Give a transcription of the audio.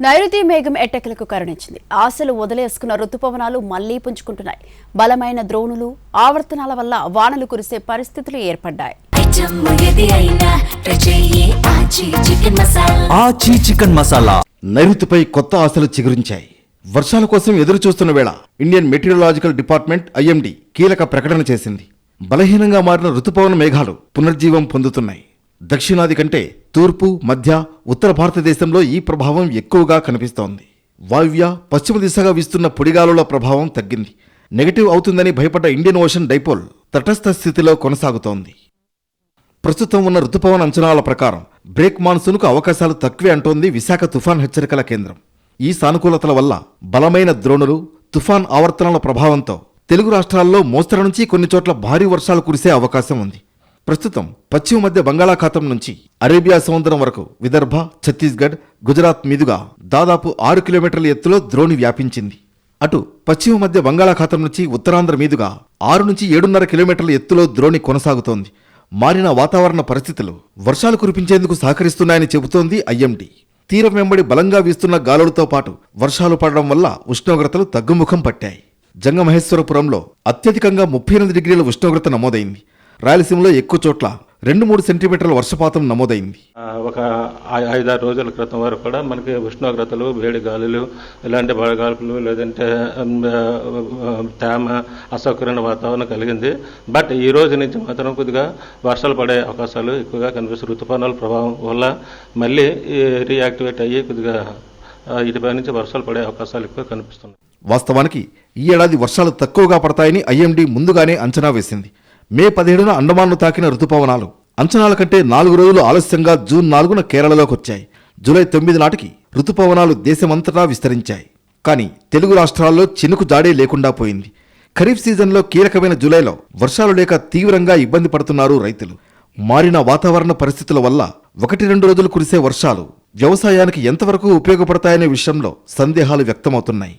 నైరుతి మేఘం ఎట్టకేలకు కరుణించింది. ఆశలు వదిలేసుకున్న రుతుపవనాలు మళ్లీ పుంజుకుంటున్నాయి. బలమైన ద్రోణులు, ఆవర్తనాల వల్ల వానలు కురిసే పరిస్థితులు ఏర్పడ్డాయి. ఆచి చికెన్ మసాలా నైరుతిపై కొత్త ఆశలు చిగురించాయి. వర్షాల కోసం ఎదురు చూస్తున్న వేళ ఇండియన్ మెటీరియలాజికల్ డిపార్ట్మెంట్ ఐఎండీ కీలక ప్రకటన చేసింది. బలహీనంగా మారిన రుతుపవన మేఘాలు పునర్జీవం పొందుతున్నాయి. దక్షిణాది కంటే తూర్పు, మధ్య, ఉత్తర భారతదేశంలో ఈ ప్రభావం ఎక్కువగా కనిపిస్తోంది. వాయువ్య, పశ్చిమ దిశగా వీస్తున్న పొడిగాలుల ప్రభావం తగ్గింది. నెగటివ్ అవుతుందని భయపడ్డ ఇండియన్ ఓషన్ డైపోల్ తటస్థ స్థితిలో కొనసాగుతోంది. ప్రస్తుతం ఉన్న రుతుపవన అంచనాల ప్రకారం బ్రేక్ మాన్సూన్కు అవకాశాలు తక్కువే అంటోంది విశాఖ తుఫాన్ హెచ్చరికల కేంద్రం. ఈ సానుకూలతల వల్ల బలమైన ద్రోణులు, తుఫాన్ ఆవర్తనాల ప్రభావంతో తెలుగు రాష్ట్రాల్లో మోస్తరు నుంచి కొన్ని చోట్ల భారీ వర్షాలు కురిసే అవకాశం ఉంది. ప్రస్తుతం పశ్చిమ మధ్య బంగాళాఖాతం నుంచి అరేబియా సముద్రం వరకు విదర్భ, ఛత్తీస్గఢ్, గుజరాత్ మీదుగా దాదాపు 6 కిలోమీటర్ల ఎత్తులో ద్రోణి వ్యాపించింది. అటు పశ్చిమ మధ్య బంగాళాఖాతం నుంచి ఉత్తరాంధ్ర మీదుగా 6 నుంచి 7.5 కిలోమీటర్ల ఎత్తులో ద్రోణి కొనసాగుతోంది. మారిన వాతావరణ పరిస్థితులు వర్షాలు కురిపించేందుకు సహకరిస్తున్నాయని చెబుతోంది ఐఎండీ. తీరం వెంబడి బలంగా వీస్తున్న గాలులతో పాటు వర్షాలు పడడం వల్ల ఉష్ణోగ్రతలు తగ్గుముఖం పట్టాయి. జంగమహేశ్వరపురంలో అత్యధికంగా 38 డిగ్రీల ఉష్ణోగ్రత నమోదైంది. రాయలసీమలో ఎక్కువ చోట్ల 2-3 సెంటీమీటర్ల వర్షపాతం నమోదైంది. ఒక 5-6 రోజుల క్రితం వరకు కూడా మనకి ఉష్ణోగ్రతలు, వేడి గాలులు, ఇలాంటి వడగాల్పులు, లేదంటే తేమ, అసౌకర్యమైన వాతావరణం కలిగింది. బట్ ఈ రోజు నుంచి మాత్రం కొద్దిగా వర్షాలు పడే అవకాశాలు ఎక్కువగా కనిపిస్తుంది. ఋతుపవనాల ప్రభావం వల్ల మళ్ళీ రీయాక్టివేట్ అయ్యి కొద్దిగా ఇటుపై నుంచి వర్షాలు పడే అవకాశాలు ఎక్కువ కనిపిస్తున్నాయి. వాస్తవానికి ఈ ఏడాది వర్షాలు తక్కువగా పడతాయని ఐఎండీ ముందుగానే అంచనా వేసింది. మే 17న అండమాన్ను తాకిన రుతుపవనాలు అంచనాల కంటే 4 రోజులు ఆలస్యంగా జూన్ 4న కేరళలోకి వచ్చాయి. జూలై 9 నాటికి రుతుపవనాలు దేశమంతటా విస్తరించాయి. కానీ తెలుగు రాష్ట్రాల్లో చినుకు జాడే లేకుండా పోయింది. ఖరీఫ్ సీజన్లో కీలకమైన జూలైలో వర్షాలు లేక తీవ్రంగా ఇబ్బంది పడుతున్నారు రైతులు. మారిన వాతావరణ పరిస్థితుల వల్ల 1-2 రోజులు కురిసే వర్షాలు వ్యవసాయానికి ఎంతవరకు ఉపయోగపడతాయనే విషయంలో సందేహాలు వ్యక్తమవుతున్నాయి.